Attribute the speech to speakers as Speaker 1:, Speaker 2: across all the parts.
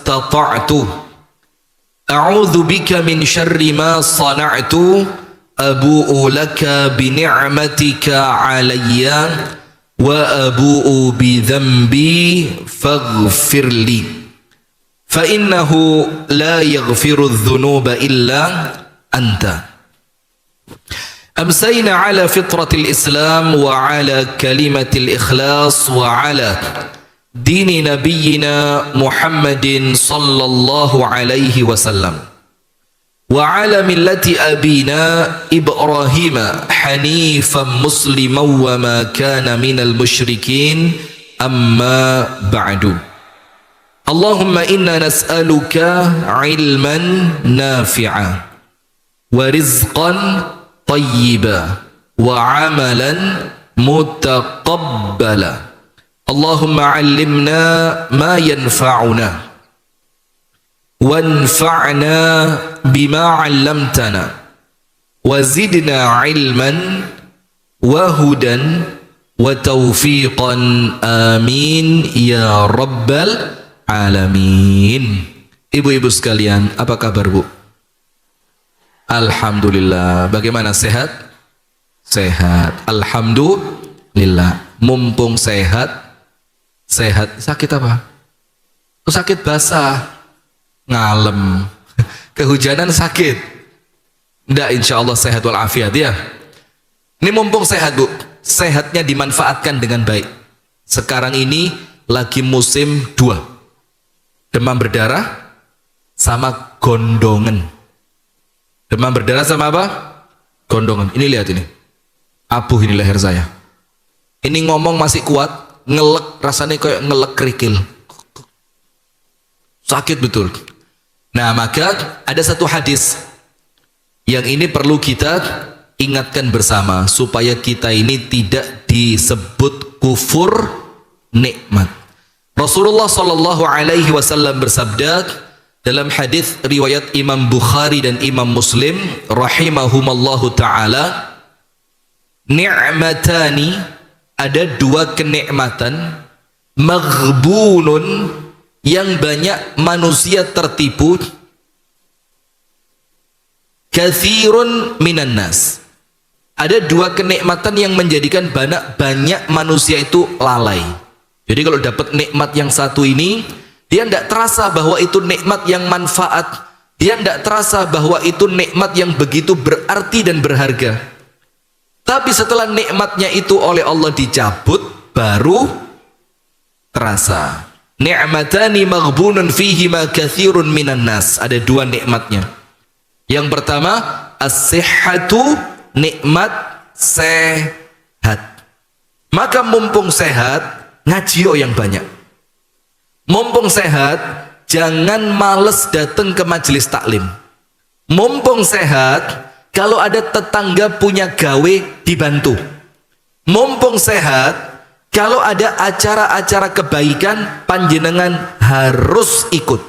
Speaker 1: mastata'tu a'udzu bika min syarri ma sana'tu abu'u laka bi ni'matika 'alayya wa abu'u bi dhanbi faghfir li fa innahu la yaghfiru adh-dhunuba illa anta. أمسينا على فطرة الإسلام وعلى كلمة الإخلاص وعلى دين نبينا محمد صلى الله عليه وسلم وعلى ملة أبينا إبراهيم حنيفا مسلما وما كان من المشركين أما بعد. اللهم إنا نسألك علما نافعا ورزقا طيبا وعملا متقبلا. اللهم علمنا ما ينفعنا وانفعنا بما علمتنا وزدنا علما وهدى وتوفيقا آمين يا رب العالمين. Ibu-ibu sekalian, apa kabar Bu? Alhamdulillah. Bagaimana, sehat? Sehat, alhamdulillah. Mumpung sehat. Sehat, sakit apa? Oh, sakit basah, ngalem, kehujanan sakit. Enggak, insya Allah sehat walafiat ya. Ini mumpung sehat Bu, sehatnya dimanfaatkan dengan baik. Sekarang ini lagi musim 2, demam berdarah sama gondongan. Demam berdarah sama apa? Gondongan. Ini lihat ini, abuh ini leher saya. Ini ngomong masih kuat, ngelek rasanya kayak ngelek kerikil, sakit betul. Nah, maka ada satu hadis yang ini perlu kita ingatkan bersama supaya kita ini tidak disebut kufur nikmat. Rasulullah sallallahu alaihi wasallam bersabda dalam hadis riwayat Imam Bukhari dan Imam Muslim rahimahumallahu taala, ni'matani, ada 2 kenikmatan, maghbunun, yang banyak manusia tertipu, katsirun minan nas, ada 2 kenikmatan yang menjadikan banyak manusia itu lalai. Jadi kalau dapat nikmat yang satu ini, dia tidak terasa bahwa itu nikmat yang manfaat, dia tidak terasa bahwa itu nikmat yang begitu berarti dan berharga. Tapi setelah nikmatnya itu oleh Allah dicabut, baru terasa. Ni'matani maghbunun fihima katsirun minan nas. Ada 2 nikmatnya. Yang pertama, as-sihhatu, nikmat sehat. Maka mumpung sehat, ngaji yang banyak. Mumpung sehat, jangan males datang ke majelis taklim. Mumpung sehat, kalau ada tetangga punya gawe, dibantu. Mumpung sehat, kalau ada acara-acara kebaikan, panjenengan harus ikut.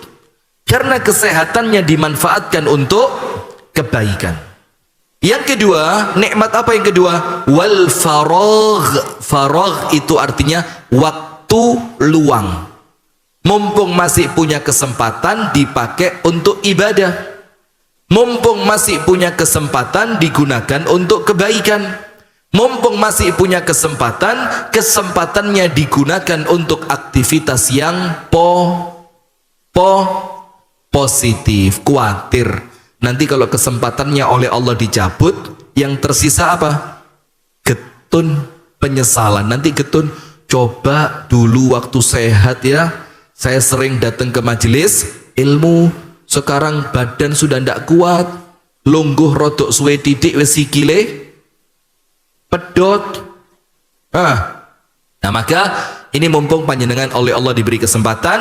Speaker 1: Karena kesehatannya dimanfaatkan untuk kebaikan. Yang kedua, nikmat apa yang kedua? Wal faragh. Faragh itu artinya waktu luang. Mumpung masih punya kesempatan, dipakai untuk ibadah. Mumpung masih punya kesempatan, digunakan untuk kebaikan. Mumpung masih punya kesempatan, kesempatannya digunakan untuk aktivitas yang positif. Khawatir nanti kalau kesempatannya oleh Allah dicabut, yang tersisa apa? Getun, penyesalan. Nanti getun, coba dulu waktu sehat ya, saya sering datang ke majelis ilmu, sekarang badan sudah tidak kuat, lungguh rodok suwe titik wis sikile pedot. Nah, maka ini mumpung panjenengan oleh Allah diberi kesempatan,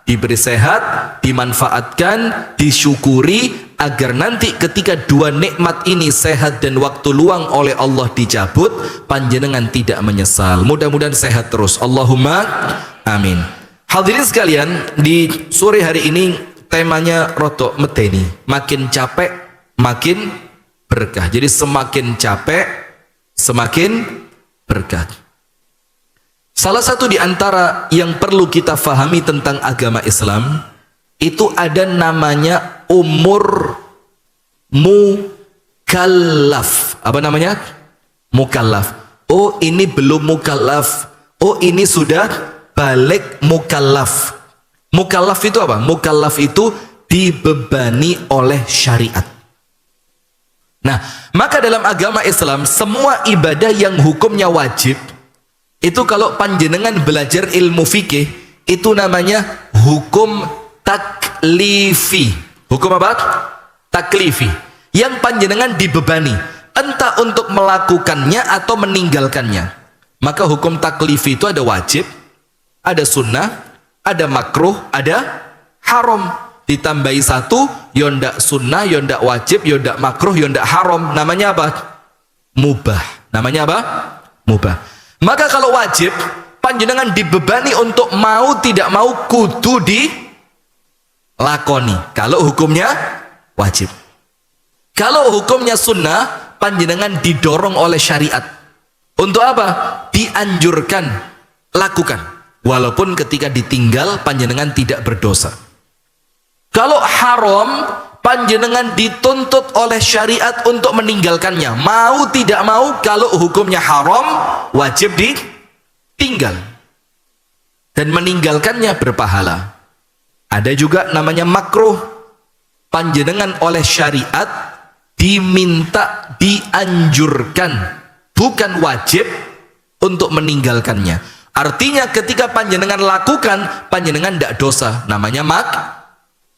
Speaker 1: diberi sehat, dimanfaatkan, disyukuri, agar nanti ketika 2 nikmat ini, sehat dan waktu luang, oleh Allah dicabut, panjenengan tidak menyesal. Mudah-mudahan sehat terus, Allahumma amin. Hadirin sekalian, di sore hari ini temanya rotok medeni, makin capek makin berkah. Jadi semakin capek semakin berkah. Salah satu di antara yang perlu kita fahami tentang agama Islam, itu ada namanya umur mukallaf. Apa namanya? Mukallaf. Oh, ini belum mukallaf. Oh, ini sudah balik mukallaf. Mukallaf itu apa? Mukallaf itu dibebani oleh syariat. Nah, maka dalam agama Islam semua ibadah yang hukumnya wajib itu kalau panjenengan belajar ilmu fikih itu namanya hukum taklifi. Hukum apa? Taklifi. Yang panjenengan dibebani entah untuk melakukannya atau meninggalkannya. Maka hukum taklifi itu ada wajib, ada sunnah, ada makruh, ada haram. Ditambahi satu, yondak sunnah, yondak wajib, yondak makruh, yondak haram. Namanya apa? Mubah. Namanya apa? Mubah. Maka kalau wajib, panjenengan dibebani untuk mau tidak mau kudu dilakoni. Kalau hukumnya wajib. Kalau hukumnya sunnah, panjenengan didorong oleh syariat. Untuk apa? Dianjurkan, lakukan. Walaupun ketika ditinggal, panjenengan tidak berdosa. Kalau haram, panjenengan dituntut oleh syariat untuk meninggalkannya. Mau tidak mau, kalau hukumnya haram, wajib ditinggal. Dan meninggalkannya berpahala. Ada juga namanya makruh. Panjenengan oleh syariat diminta, dianjurkan, bukan wajib untuk meninggalkannya. Artinya ketika panjenengan lakukan, panjenengan tidak dosa. Namanya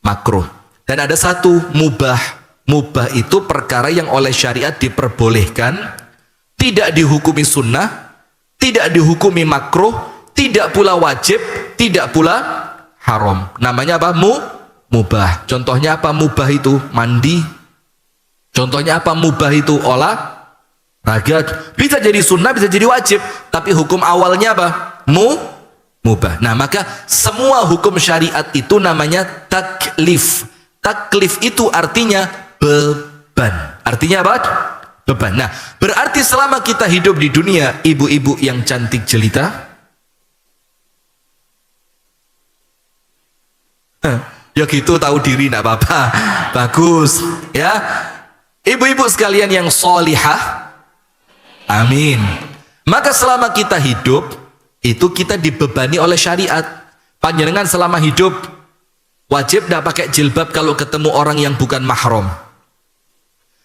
Speaker 1: makruh. Dan ada satu mubah. Mubah itu perkara yang oleh syariat diperbolehkan, tidak dihukumi sunnah, tidak dihukumi makruh, tidak pula wajib, tidak pula haram. Namanya apa? Mubah. Contohnya apa mubah itu? Mandi. Contohnya apa mubah itu? Olahraga. Bisa jadi sunnah, bisa jadi wajib, tapi hukum awalnya apa? Mubah. Nah, maka semua hukum syariat itu namanya taklif. Taklif itu artinya beban. Artinya apa? Beban. Nah, berarti selama kita hidup di dunia, ibu-ibu yang cantik jelita, ya gitu, tahu diri enggak apa-apa. Bagus, ya. Ibu-ibu sekalian yang solihah, amin. Maka selama kita hidup, itu kita dibebani oleh syariat. Panjenengan selama hidup wajib tidak pakai jilbab kalau ketemu orang yang bukan mahram.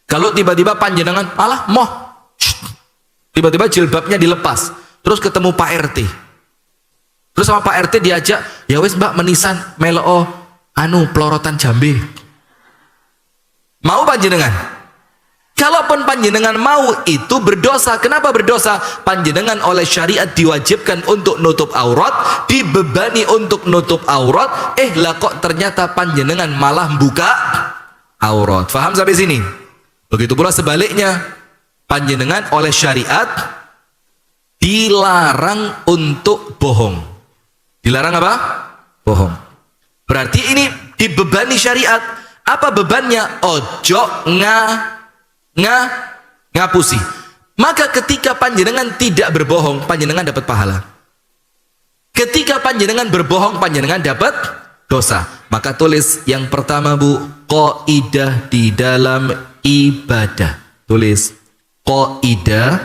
Speaker 1: Kalau tiba-tiba panjenengan tiba-tiba jilbabnya dilepas, terus ketemu Pak RT, terus sama Pak RT diajak, ya wes mbak menisan melo pelorotan jambe, mau panjenengan? Kalaupun panjenengan mau, itu berdosa. Kenapa berdosa? Panjenengan oleh syariat diwajibkan untuk nutup aurat, dibebani untuk nutup aurat, lah kok ternyata panjenengan malah buka aurat. Faham sampai sini? Begitu pula sebaliknya, panjenengan oleh syariat dilarang untuk bohong. Dilarang apa? Bohong. Berarti ini dibebani syariat. Apa bebannya? Ojo ngapusi. Maka ketika panjenengan tidak berbohong, panjenengan dapat pahala. Ketika panjenengan berbohong, panjenengan dapat dosa. Maka tulis yang pertama, Bu, qaidah di dalam ibadah. Tulis qaidah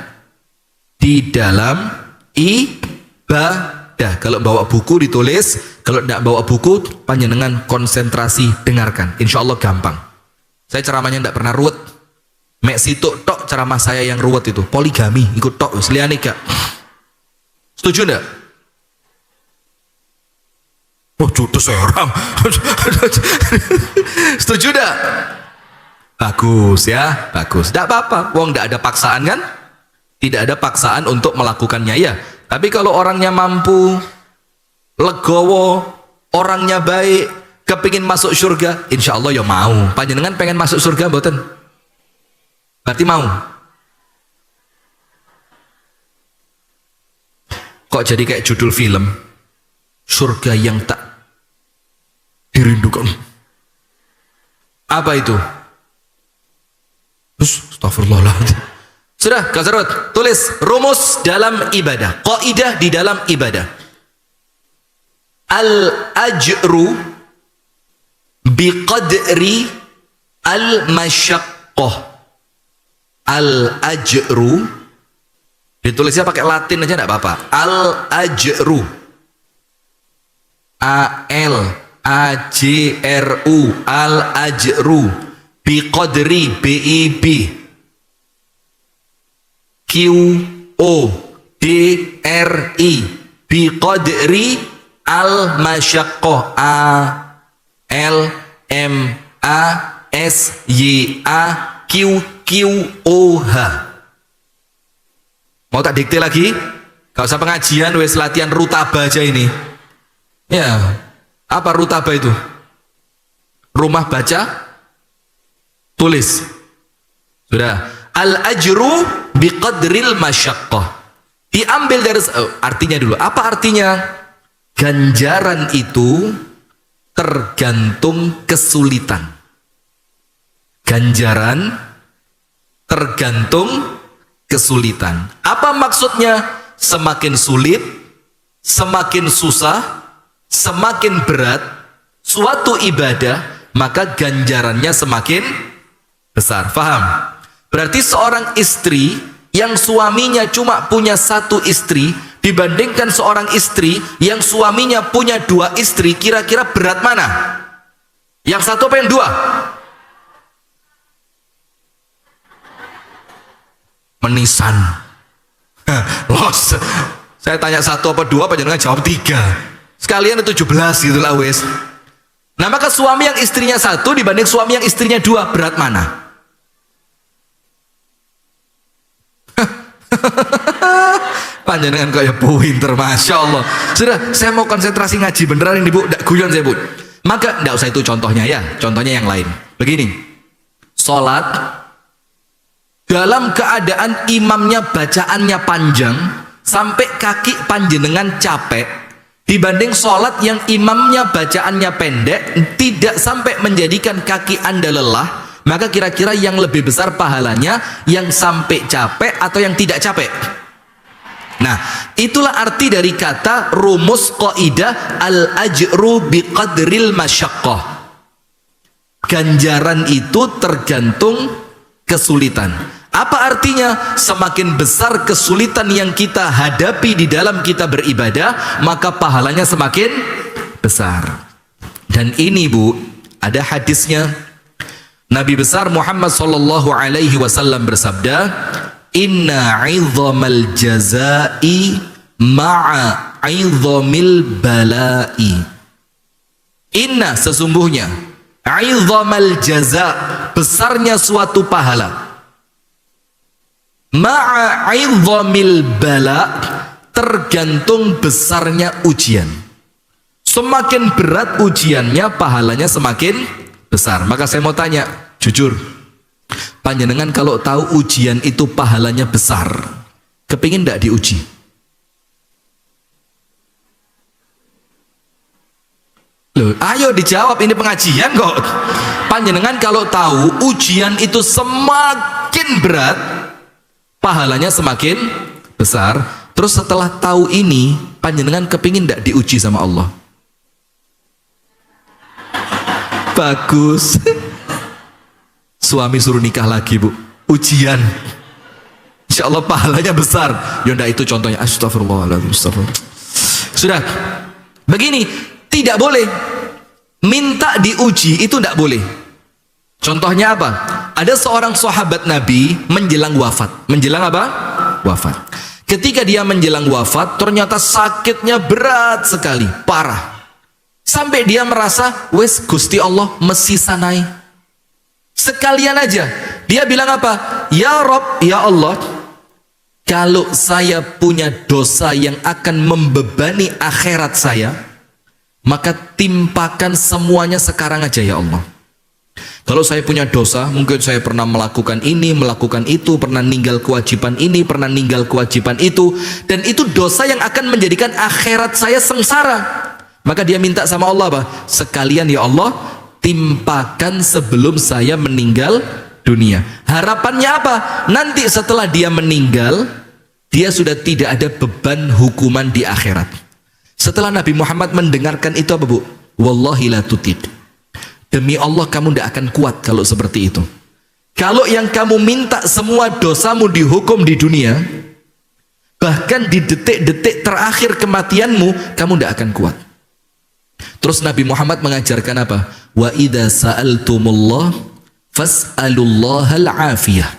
Speaker 1: di dalam ibadah. Kalau bawa buku ditulis, kalau tidak bawa buku panjenengan konsentrasi dengarkan. Insya Allah gampang. Saya ceramahnya tidak pernah ruwet. Mek situ tok ceramah saya yang ruwet itu. Poligami ikut tok seliane gak. Setuju enggak? Oh judes seram. Setuju enggak? Bagus ya, bagus. Tidak apa-apa, wong tidak ada paksaan kan? Tidak ada paksaan untuk melakukannya ya. Tapi kalau orangnya mampu, legowo, orangnya baik, kepingin masuk surga, insya Allah ya mau. Panjenengan pengen masuk surga mboten? Berarti mau. Kok jadi kayak judul film? Surga yang tak dirindukan. Apa itu? Astagfirullahaladzim. Sudah, Kazarut, tulis rumus dalam ibadah, qaidah di dalam ibadah. Al-ajru biqadri al-masyaqqah. Al-ajru ditulisnya pakai Latin aja enggak apa-apa. Al-ajru. A-L-A-J-R-U. Al-ajru biqadri B-I-B Q-O-D-R-I biqadri al-masyaqqah. A-L-M-A-S-Y-A-Q-Q-O-H. Mau tak dikte lagi? Gak usah pengajian, wes latihan rutaba aja ini. Ya, apa rutaba itu? Rumah baca, tulis. Sudah. Al-ajru biqadril masyaqqah. Diambil dari artinya dulu. Apa artinya? Ganjaran itu tergantung kesulitan. Ganjaran tergantung kesulitan. Apa maksudnya? Semakin sulit, semakin susah, semakin berat suatu ibadah, maka ganjarannya semakin besar. Faham? Berarti seorang istri yang suaminya cuma punya satu istri dibandingkan seorang istri yang suaminya punya dua istri, kira-kira berat mana? Yang satu apa yang dua? Menisan. Los. Saya tanya satu apa dua, apa jangan jawab tiga. Sekalian 17 gitu lah wes. Nah maka suami yang istrinya satu dibanding suami yang istrinya dua, berat mana? Panjenengan kayak pinter, masya Allah. Sudah, saya mau konsentrasi ngaji beneran ini bu, tidak guyon saya bu. Maka tidak usah itu contohnya ya, contohnya yang lain. Begini, sholat dalam keadaan imamnya bacaannya panjang sampai kaki panjenengan capek, dibanding sholat yang imamnya bacaannya pendek tidak sampai menjadikan kaki anda lelah, maka kira-kira yang lebih besar pahalanya yang sampai capek atau yang tidak capek? Nah, itulah arti dari kata rumus qaidah al-ajru biqadril masyaqqah. Ganjaran itu tergantung kesulitan. Apa artinya? Semakin besar kesulitan yang kita hadapi di dalam kita beribadah, maka pahalanya semakin besar. Dan ini bu, ada hadisnya. Nabi besar Muhammad sallallahu alaihi wasallam bersabda, "Inna 'idhamal jazaa'i ma'a 'idhamil bala'i." Inna sesungguhnya 'idhamal jazaa' besarnya suatu pahala, ma'a 'idhamil bala' tergantung besarnya ujian. Semakin berat ujiannya, pahalanya semakin besar. Maka saya mau tanya, jujur, panjenengan kalau tahu ujian itu pahalanya besar, kepingin tidak diuji? Loh, ayo dijawab, ini pengajian kok. Panjenengan kalau tahu ujian itu semakin berat, pahalanya semakin besar, terus setelah tahu ini, panjenengan kepingin tidak diuji sama Allah? Bagus. Suami suruh nikah lagi bu, ujian, insya Allah pahalanya besar. Yonda itu contohnya. Astagfirullahaladzim, astagfirullah. Sudah begini, tidak boleh minta diuji, itu tidak boleh. Contohnya apa? Ada seorang sahabat Nabi menjelang wafat. Menjelang apa? Wafat. Ketika dia menjelang wafat, ternyata sakitnya berat sekali, parah. Sampai dia merasa, wes Gusti Allah mesti sanai. Sekalian aja dia bilang apa? Ya Rob, ya Allah, kalau saya punya dosa yang akan membebani akhirat saya, maka timpakan semuanya sekarang aja ya Allah. Kalau saya punya dosa, mungkin saya pernah melakukan ini, melakukan itu, pernah ninggal kewajiban ini, pernah ninggal kewajiban itu, dan itu dosa yang akan menjadikan akhirat saya sengsara. Maka dia minta sama Allah apa? Sekalian ya Allah, timpakan sebelum saya meninggal dunia. Harapannya apa? Nanti setelah dia meninggal, dia sudah tidak ada beban hukuman di akhirat. Setelah Nabi Muhammad mendengarkan itu apa bu? Wallahi la tutib. Demi Allah kamu tidak akan kuat kalau seperti itu. Kalau yang kamu minta semua dosamu dihukum di dunia, bahkan di detik-detik terakhir kematianmu, kamu tidak akan kuat. Terus Nabi Muhammad mengajarkan apa? Wa idza sa'altumullah fas'alullahal afiyah.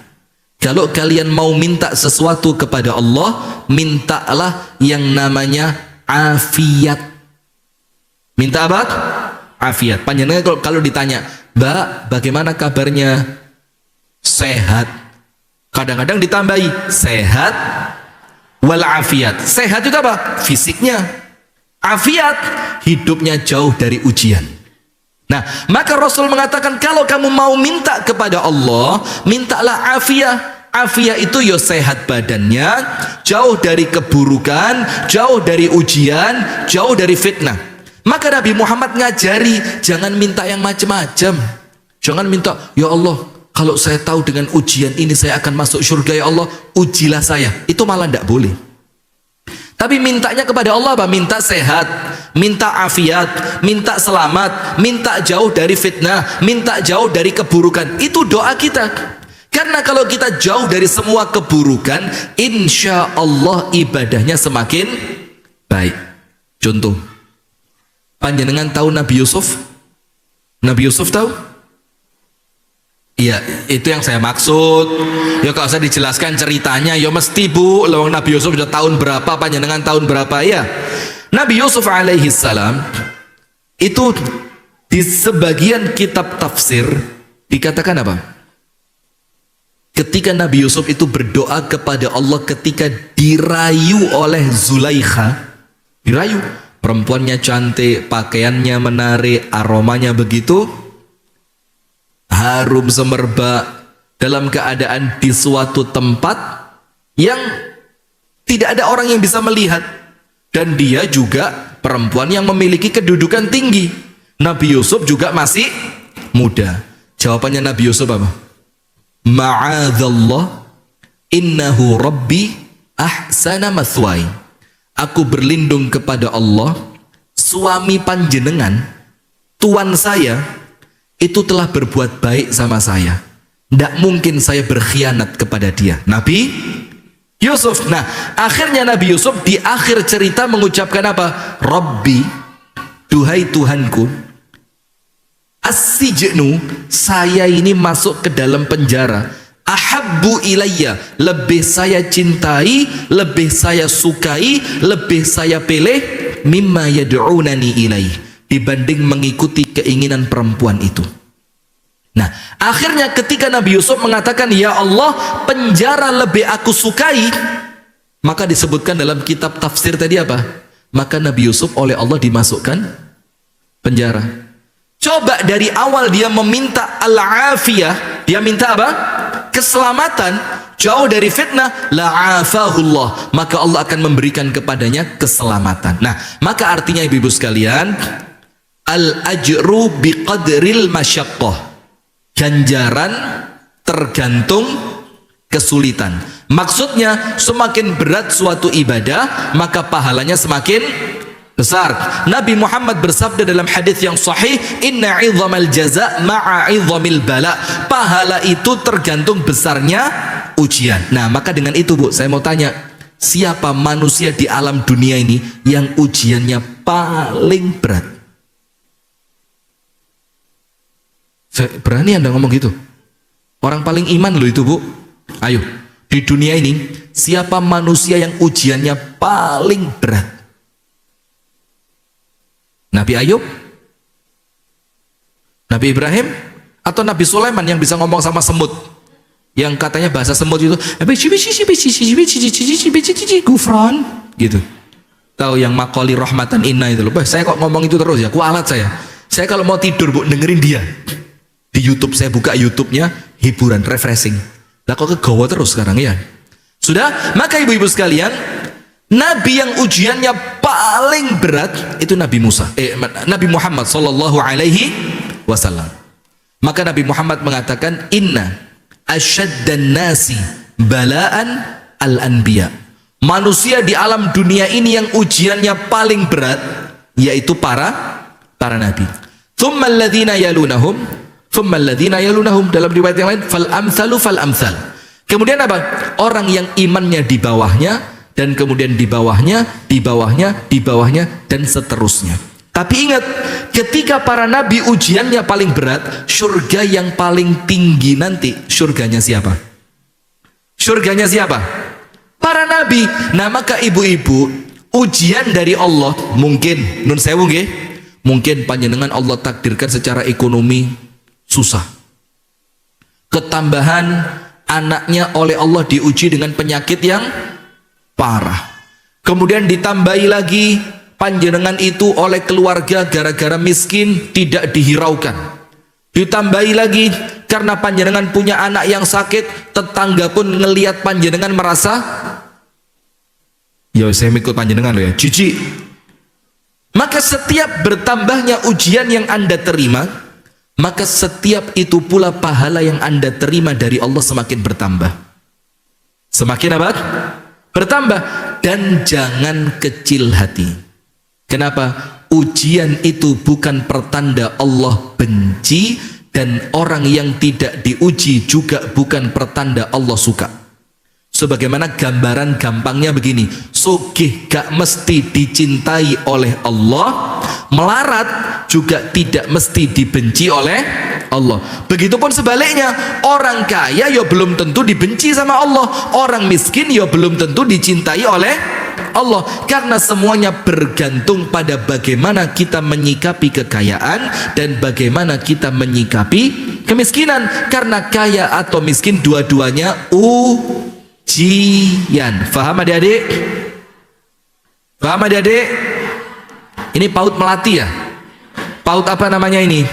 Speaker 1: Kalau kalian mau minta sesuatu kepada Allah, mintalah yang namanya afiat. Minta apa? Afiat. Panjenengan kalau ditanya, "Mbak, bagaimana kabarnya?" Sehat. Kadang-kadang ditambahi sehat wal afiat. Sehat itu apa? Fisiknya. Afiat, hidupnya jauh dari ujian. Nah, maka Rasul mengatakan kalau kamu mau minta kepada Allah, mintalah afiat. Afiat itu ya sehat badannya, jauh dari keburukan, jauh dari ujian, jauh dari fitnah. Maka Nabi Muhammad ngajari, jangan minta yang macam-macam. Jangan minta, ya Allah, kalau saya tahu dengan ujian ini saya akan masuk surga, ya Allah, ujilah saya. Itu malah tidak boleh. Tapi mintanya kepada Allah apa? Minta sehat, minta afiat, minta selamat, minta jauh dari fitnah, minta jauh dari keburukan. Itu doa kita. Karena kalau kita jauh dari semua keburukan, insya Allah ibadahnya semakin baik. Contoh, panjenengan tahu Nabi Yusuf? Nabi Yusuf tahu? Iya, itu yang saya maksud. Ya kalau saya dijelaskan ceritanya, ya mesti bu, lawang Nabi Yusuf sudah tahun berapa, panjenengan tahun berapa ya? Nabi Yusuf alaihi salam itu di sebagian kitab tafsir dikatakan apa? Ketika Nabi Yusuf itu berdoa kepada Allah ketika dirayu oleh Zulaikha, dirayu, perempuannya cantik, pakaiannya menarik, aromanya begitu harum semerbak, dalam keadaan di suatu tempat yang tidak ada orang yang bisa melihat, dan dia juga perempuan yang memiliki kedudukan tinggi. Nabi Yusuf juga masih muda. Jawabannya Nabi Yusuf apa? Ma'adzallah innahu rabbi ahsana mathwai. Aku berlindung kepada Allah, suami panjenengan, tuan saya itu telah berbuat baik sama saya. Tidak mungkin saya berkhianat kepada dia. Nabi Yusuf. Nah, akhirnya Nabi Yusuf di akhir cerita mengucapkan apa? Rabbi, duhai Tuhanku, as-sijnu, saya ini masuk ke dalam penjara, ahabbu ilayya, lebih saya cintai, lebih saya sukai, lebih saya pilih, mimma yad'unani ilaih, dibanding mengikuti keinginan perempuan itu. Nah, akhirnya ketika Nabi Yusuf mengatakan, ya Allah, penjara lebih aku sukai, maka disebutkan dalam kitab tafsir tadi apa? Maka Nabi Yusuf oleh Allah dimasukkan penjara. Coba dari awal dia meminta al-afiyah, dia minta apa? Keselamatan, jauh dari fitnah, la'afahullah, maka Allah akan memberikan kepadanya keselamatan. Nah, maka artinya ibu-ibu sekalian, al-ajru biqadril masyaqqah, ganjaran tergantung kesulitan. Maksudnya semakin berat suatu ibadah, maka pahalanya semakin besar. Nabi Muhammad bersabda dalam hadis yang sahih, inna 'idhamal jaza' ma'a 'idhamil bala. Pahala itu tergantung besarnya ujian. Nah, maka dengan itu Bu, saya mau tanya, siapa manusia di alam dunia ini yang ujiannya paling berat? Berani Anda ngomong gitu? Orang paling iman loh itu Bu. Ayo, di dunia ini siapa manusia yang ujiannya paling berat? Nabi Ayub, Nabi Ibrahim, atau Nabi Sulaiman yang bisa ngomong sama semut, yang katanya bahasa semut itu gufron gitu. Tahu yang makoli rahmatan inna itu loh. Saya kok ngomong itu terus ya, kualat saya. Saya kalau mau tidur Bu, dengerin dia di YouTube. Saya buka YouTube-nya, hiburan, refreshing. Lah kok kegawa terus sekarang ya. Sudah, maka ibu-ibu sekalian, Nabi yang ujiannya paling berat itu Nabi Nabi Muhammad sallallahu alaihi wasallam. Maka Nabi Muhammad mengatakan, inna asyaddan nasi balaan al-anbiya. Manusia di alam dunia ini yang ujiannya paling berat yaitu para nabi. thumma alladhina yalunahum, thumma alladhina yalunahum. Dalam riwayat yang lain, fal amsalu fal amsal. Kemudian apa? Orang yang imannya di bawahnya, dan kemudian di bawahnya, di bawahnya, di bawahnya, dan seterusnya. Tapi ingat, ketika para nabi ujiannya paling berat, surga yang paling tinggi nanti, surganya siapa? Surganya siapa? Para nabi. Nah, maka ibu-ibu, ujian dari Allah mungkin, nun sewu nggih, mungkin panjenengan Allah takdirkan secara ekonomi susah. Ketambahan anaknya oleh Allah diuji dengan penyakit yang parah. Kemudian ditambahi lagi panjenengan itu oleh keluarga gara-gara miskin tidak dihiraukan. Ditambahi lagi karena panjenengan punya anak yang sakit, tetangga pun ngelihat panjenengan merasa, ya saya ikut panjenengan loh ya, jijik. Maka setiap bertambahnya ujian yang Anda terima, maka setiap itu pula pahala yang Anda terima dari Allah semakin bertambah. Semakin apa? Bertambah. Dan jangan kecil hati. Kenapa? Ujian itu bukan pertanda Allah benci, dan orang yang tidak diuji juga bukan pertanda Allah suka. Sebagaimana gambaran gampangnya begini, sugih gak mesti dicintai oleh Allah, melarat juga tidak mesti dibenci oleh Allah. Begitupun sebaliknya, orang kaya ya belum tentu dibenci sama Allah, orang miskin ya belum tentu dicintai oleh Allah. Karena semuanya bergantung pada bagaimana kita menyikapi kekayaan dan bagaimana kita menyikapi kemiskinan. Karena kaya atau miskin dua-duanya ujian. Faham adik-adik? Faham adik-adik? Ini PAUD Melati ya? PAUD apa namanya ini?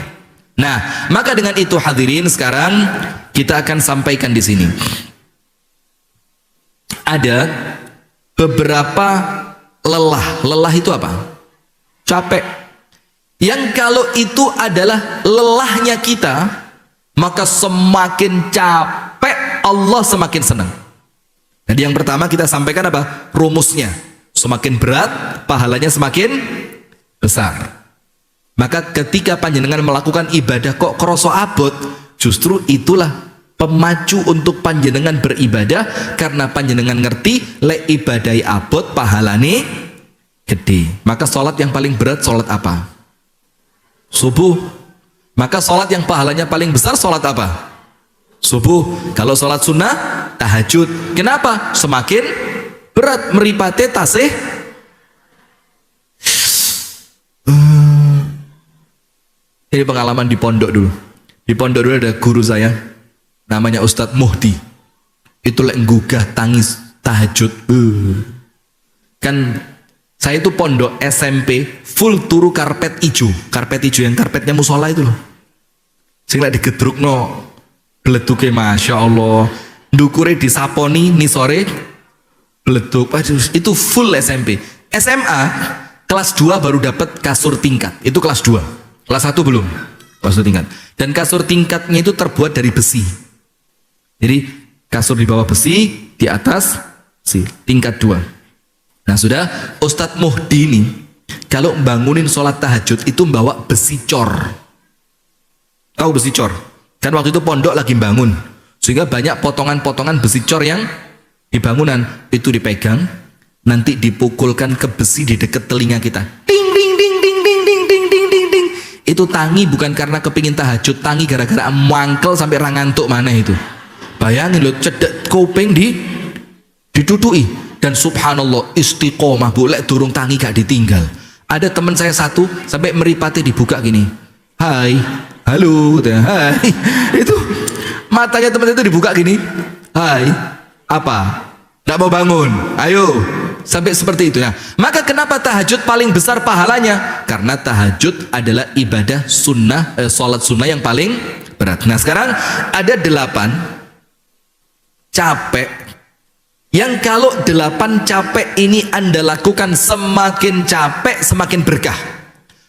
Speaker 1: Nah, maka dengan itu hadirin, sekarang kita akan sampaikan di sini. Ada beberapa lelah. Lelah itu apa? Capek. Yang kalau itu adalah lelahnya kita, maka semakin capek Allah semakin senang. Jadi yang pertama kita sampaikan apa? Rumusnya. Semakin berat, pahalanya semakin besar. Maka ketika panjenengan melakukan ibadah kok kroso abot, justru itulah pemacu untuk panjenengan beribadah, karena panjenengan ngerti lek ibadai abot pahalane gede. Maka sholat yang paling berat sholat apa? Subuh. Maka sholat yang pahalanya paling besar sholat apa? Subuh. Kalau sholat sunnah, tahajud. Kenapa? Semakin berat meripate tasih. Ini pengalaman di pondok dulu. Di pondok dulu ada guru saya, namanya Ustadz Muhdi. Itu lek nggugah tangis tahajud. Kan saya itu pondok SMP full turu karpet ijo. Karpet ijo yang karpetnya musola itu loh. Sing lek digedrukno bleduke Masya Allah. Ndukure disaponi nisore bleduk. Itu full SMP. SMA kelas 2 baru dapat kasur tingkat. Itu kelas 2. Kelas 1 belum, kasur tingkat. Dan kasur tingkatnya itu terbuat dari besi. Jadi kasur di bawah besi, di atas besi, tingkat 2. Nah sudah, Ustadz Muhdi ini kalau bangunin sholat tahajud itu bawa besi cor. Tahu besi cor? Kan waktu itu pondok lagi bangun, sehingga banyak potongan-potongan besi cor yang di bangunan itu dipegang, nanti dipukulkan ke besi di dekat telinga kita. Ding ding ding ding ding ding ding ding ding ding. Itu tangi bukan karena kepingin tahajud, tangi gara-gara mangkel sampai rangantuk mana itu. Bayangin loh, cedek kuping ditutui, dan subhanallah istiqomah boleh durung tangi gak ditinggal. Ada teman saya satu sampai meripati dibuka gini, hai, halo, hai. Itu matanya teman itu dibuka gini, hai, apa? Gak mau bangun, ayo. Sampai seperti itu. Nah, maka kenapa tahajud paling besar pahalanya? Karena tahajud adalah ibadah sunnah, sholat sunnah yang paling berat. Nah sekarang ada 8 capek yang kalau 8 capek ini Anda lakukan, semakin capek semakin berkah,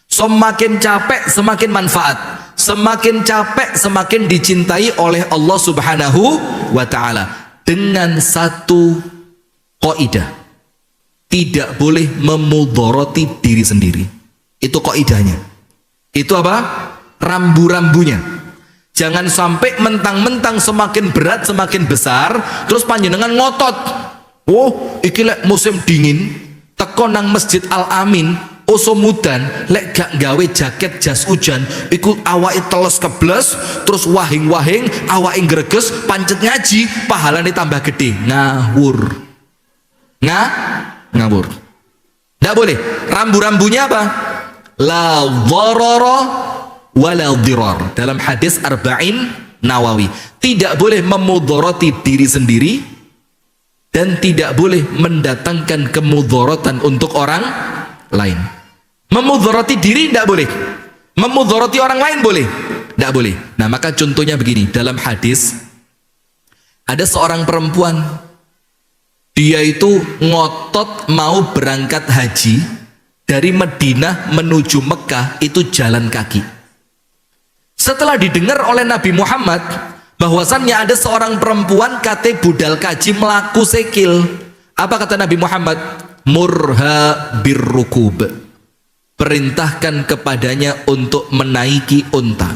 Speaker 1: semakin capek semakin manfaat, semakin capek semakin dicintai oleh Allah Subhanahu wa ta'ala. Dengan satu kaidah, tidak boleh memudoroti diri sendiri. Itu kaidahnya. Itu apa? Rambu-rambunya. Jangan sampai mentang-mentang semakin berat semakin besar terus panjenengan ngotot. Oh, iki lek musim dingin teko nang Masjid Al Amin Osomudan lek gak gawe jaket jas hujan iku awake teles kebles terus wahing-wahing awake greges pancet ngaji pahalane tambah gede. Ngawur. Ngawur. Nggak boleh. Rambu-rambunya apa? La dharara wala dirar. Dalam hadis Arba'in Nawawi, tidak boleh memudharati diri sendiri dan tidak boleh mendatangkan kemudharatan untuk orang lain. Memudharati diri tidak boleh, memudharati orang lain boleh, tidak boleh. Nah, maka contohnya begini, dalam hadis ada seorang perempuan, dia itu ngotot mau berangkat haji dari Madinah menuju Mekah, itu jalan kaki. Setelah didengar oleh Nabi Muhammad bahwasannya ada seorang perempuan kate budal kaji melaku sekil, apa kata Nabi Muhammad? Murha birrukub, perintahkan kepadanya untuk menaiki unta.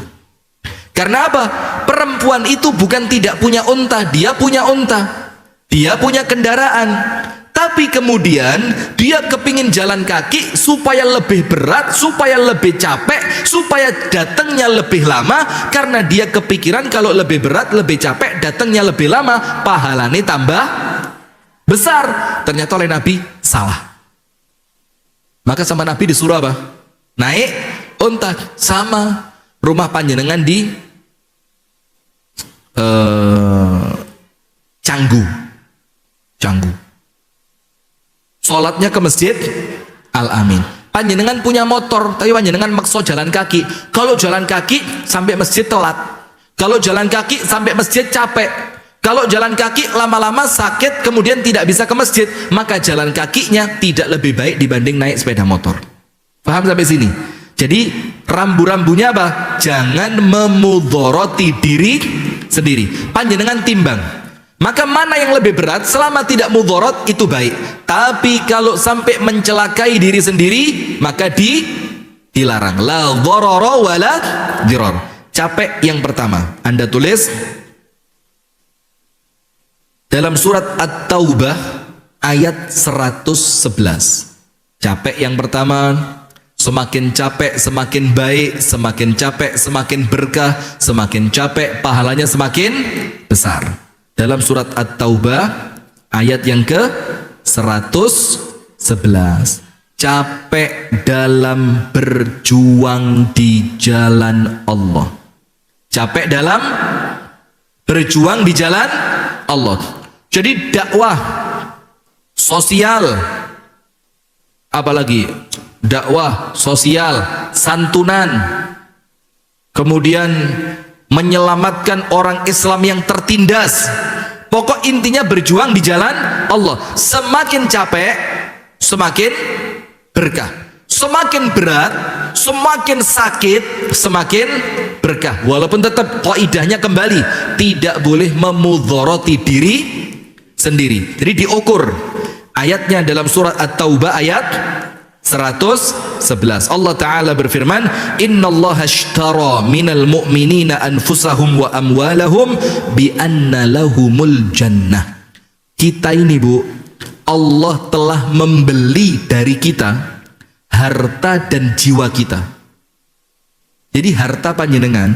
Speaker 1: Karena apa? Perempuan itu bukan tidak punya unta, dia punya unta, dia punya kendaraan, tapi kemudian dia kepingin jalan kaki supaya lebih berat, supaya lebih capek, supaya datangnya lebih lama, karena dia kepikiran kalau lebih berat, lebih capek, datangnya lebih lama, pahalanya tambah besar. Ternyata oleh Nabi salah. Maka sama Nabi disuruh apa? Naik unta. Sama rumah panjenengan di Canggu. Sholatnya ke Masjid Al-Amin. Panjenengan punya motor, tapi panjenengan maksa jalan kaki. Kalau jalan kaki sampai masjid telat. Kalau jalan kaki sampai masjid capek. Kalau jalan kaki lama-lama sakit, kemudian tidak bisa ke masjid, maka jalan kakinya tidak lebih baik dibanding naik sepeda motor. Paham sampai sini? Jadi rambu-rambunya apa? Jangan memudharati diri sendiri. Panjenengan timbang. Maka mana yang lebih berat? Selama tidak mudharat itu baik. Tapi kalau sampai mencelakai diri sendiri, maka dilarang. La dharara wala dirar. Capek yang pertama, Anda tulis dalam surat At-Taubah ayat 111. Capek yang pertama, semakin capek semakin baik, semakin capek semakin berkah, semakin capek pahalanya semakin besar. Dalam surat At-Taubah ayat yang ke-111. Capek dalam berjuang di jalan Allah. Capek dalam berjuang di jalan Allah. Jadi dakwah sosial, apalagi dakwah sosial, santunan, kemudian menyelamatkan orang Islam yang tertindas. Pokok intinya berjuang di jalan Allah. Semakin capek, semakin berkah. Semakin berat, semakin sakit, semakin berkah. Walaupun tetap kaidahnya kembali, tidak boleh memudharati diri sendiri. Jadi diukur. Ayatnya dalam surat At-Taubah ayat 111. Allah Ta'ala berfirman, innallaha ashtara minal mu'minina anfusahum wa amwalahum bi anna lahumul jannah. Kita ini, Bu, Allah telah membeli dari kita harta dan jiwa kita. Jadi harta panjenengan,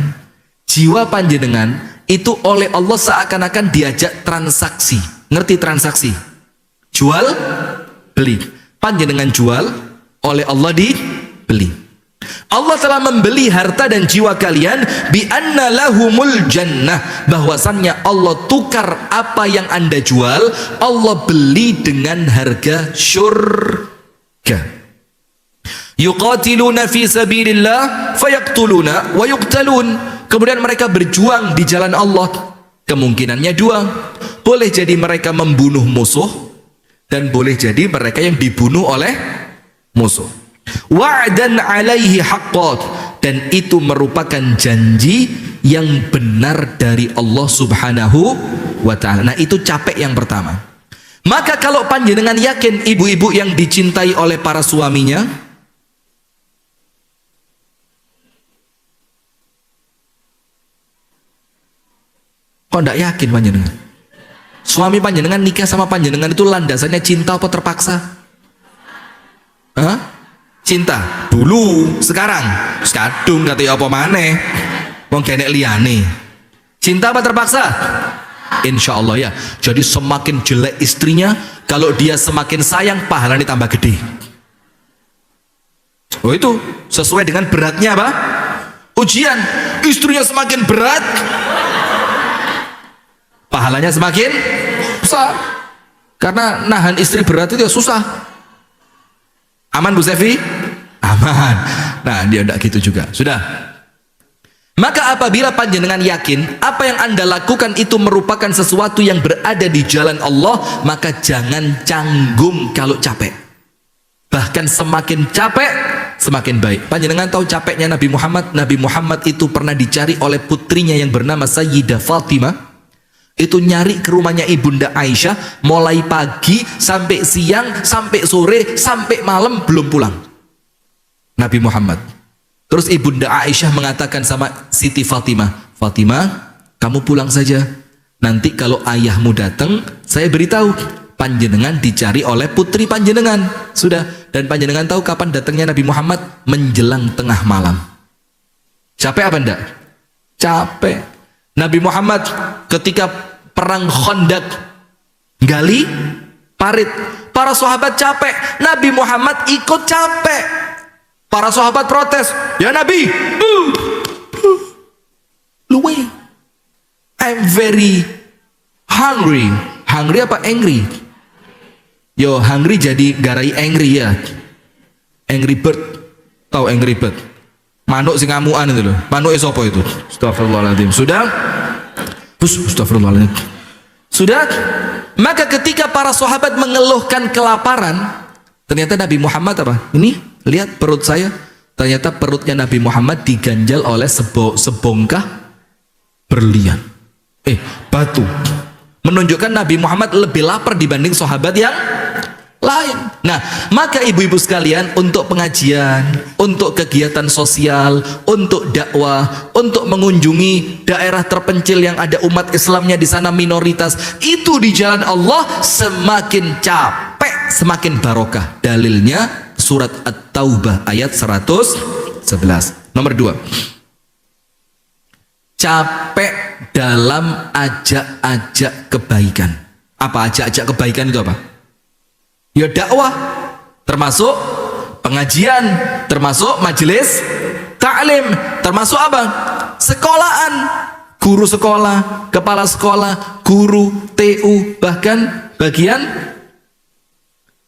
Speaker 1: jiwa panjenengan itu oleh Allah seakan-akan diajak transaksi. Ngerti transaksi? Jual, beli. Panjenengan jual, oleh Allah dibeli. Allah telah membeli harta dan jiwa kalian bi anna lahumul jannah, bahwasannya Allah tukar apa yang Anda jual, Allah beli dengan harga syurga. Yuqatiluna fi sabilillah fayaqtuluna wa yuqtalun. Kemudian mereka berjuang di jalan Allah. Kemungkinannya dua. Boleh jadi mereka membunuh musuh, dan boleh jadi mereka yang dibunuh oleh musuh. Wa'dan alaihi haqqat, dan itu merupakan janji yang benar dari Allah Subhanahu wa ta'ala. Nah, itu capek yang pertama. Maka kalau panjenengan yakin ibu-ibu yang dicintai oleh para suaminya, Kok ndak yakin panjenengan? Suami panjenengan nikah sama panjenengan itu landasannya cinta apa terpaksa? Hah? Cinta dulu, sekarang kadung kata apa maneh wong genek liyane. Cinta apa terpaksa? Insya Allah ya. Jadi semakin jelek istrinya, kalau dia semakin sayang, pahalanya tambah gede. Oh itu sesuai dengan beratnya apa? Ujian. Istrinya semakin berat, pahalanya semakin besar. Karena nahan istri berat itu ya susah. Aman Bu Sevi? Aman. Nah dia tidak gitu juga. Sudah. Maka apabila panjenengan yakin apa yang anda lakukan itu merupakan sesuatu yang berada di jalan Allah, maka jangan canggung kalau capek. Bahkan semakin capek semakin baik. Panjenengan tahu capeknya Nabi Muhammad? Nabi Muhammad itu pernah dicari oleh putrinya yang bernama Sayyidah Fatimah. Itu nyari ke rumahnya Ibunda Aisyah mulai pagi sampai siang, sampai sore, sampai malam belum pulang Nabi Muhammad. Terus Ibunda Aisyah mengatakan sama Siti Fatimah, Fatimah, kamu pulang saja. Nanti kalau ayahmu datang, saya beritahu panjenengan dicari oleh putri panjenengan. Sudah. Dan panjenengan tahu kapan datangnya Nabi Muhammad? Menjelang tengah malam. Capek apa enggak? Capek. Nabi Muhammad ketika perang Khandaq gali parit, para sahabat capek, Nabi Muhammad ikut capek. Para sahabat protes, ya Nabi, luwe, I'm very hungry. Hungry apa angry? Yo, hungry jadi garai angry ya. Angry bird, tahu angry bird? Manuk sing ngamuan itu loh. Manuk sopo itu? Astagfirullahaladzim. Sudah? Astagfirullahaladzim. Sudah? Maka ketika para sahabat mengeluhkan kelaparan, ternyata Nabi Muhammad apa? Ini lihat perut saya. Ternyata perutnya Nabi Muhammad diganjal oleh sebongkah berlian. Batu. Menunjukkan Nabi Muhammad lebih lapar dibanding sahabat yang lain. Nah, maka ibu-ibu sekalian, untuk pengajian, untuk kegiatan sosial, untuk dakwah, untuk mengunjungi daerah terpencil yang ada umat Islamnya di sana minoritas, itu di jalan Allah semakin capek, semakin barokah. Dalilnya surat At-Taubah ayat 111. Nomor 2. Capek dalam ajak-ajak kebaikan. Apa ajak-ajak kebaikan itu apa? Ya dakwah, termasuk pengajian, termasuk majelis taklim, termasuk apa? Sekolahan, guru sekolah, kepala sekolah, guru, TU, bahkan bagian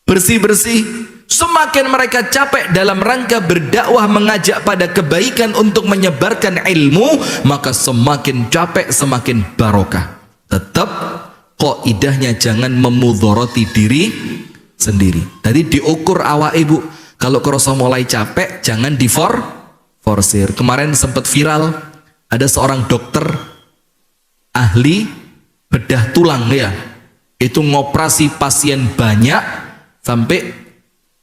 Speaker 1: bersih-bersih. Semakin mereka capek dalam rangka berdakwah, mengajak pada kebaikan untuk menyebarkan ilmu, maka semakin capek semakin barokah. Tetap kaidahnya jangan memudharati diri sendiri. Tadi diukur awak ibu, kalau kerasa mulai capek jangan diforsir. Kemarin sempat viral, ada seorang dokter ahli bedah tulang ya, itu ngoperasi pasien banyak sampai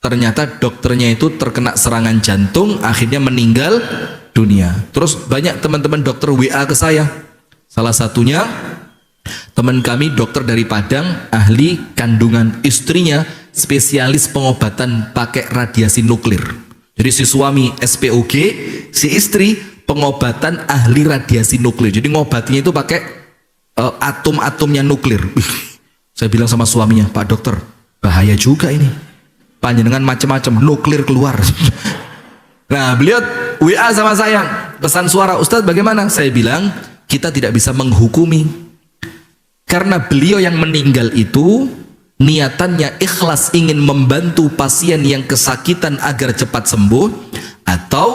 Speaker 1: ternyata dokternya itu terkena serangan jantung, akhirnya meninggal dunia. Terus banyak teman-teman dokter WA ke saya. Salah satunya teman kami dokter dari Padang, ahli kandungan, istrinya spesialis pengobatan pakai radiasi nuklir. Jadi si suami SPOG, si istri pengobatan ahli radiasi nuklir. Jadi ngobatinya itu pakai atom-atomnya nuklir. Saya bilang sama suaminya, Pak dokter, bahaya juga ini. Panjenengan macam-macam nuklir keluar. Nah, beliau WA sama saya, pesan suara, Ustadz bagaimana? Saya bilang, kita tidak bisa menghukumi. Karena beliau yang meninggal itu niatannya ikhlas ingin membantu pasien yang kesakitan agar cepat sembuh, atau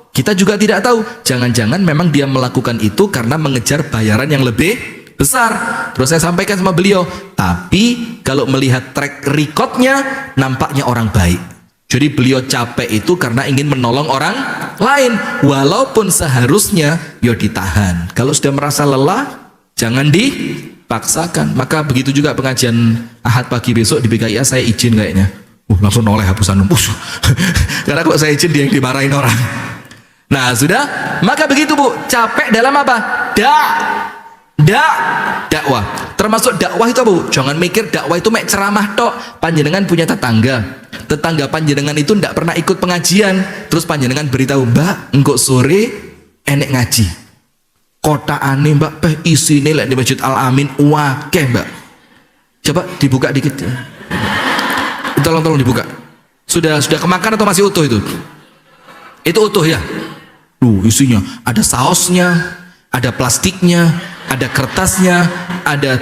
Speaker 1: kita juga tidak tahu, jangan-jangan memang dia melakukan itu karena mengejar bayaran yang lebih besar. Terus saya sampaikan sama beliau, tapi kalau melihat track recordnya nampaknya orang baik. Jadi beliau capek itu karena ingin menolong orang lain, walaupun seharusnya ya ditahan. Kalau sudah merasa lelah jangan dipaksakan. Maka begitu juga pengajian Ahad pagi besok di BKIA saya izin kayaknya. Langsung noleh hapusan nembus. Karena kalau saya izin dia yang dimarahin orang. Nah sudah, maka begitu Bu, capek dalam apa? dakwah. Termasuk dakwah itu apa? Jangan mikir dakwah itu mek ceramah tok. Panjenengan punya tetangga. Tetangga panjenengan itu ndak pernah ikut pengajian. Terus panjenengan beritahu, "Mbak, engko sore enek ngaji." Kotaane Mbak peh isine lek di Masjid Al Amin wakeh, Mbak. Coba dibuka dikit. Tolong dibuka. Sudah kemakan atau masih utuh itu? Itu utuh ya? Isinya ada sausnya, ada plastiknya, ada kertasnya, ada.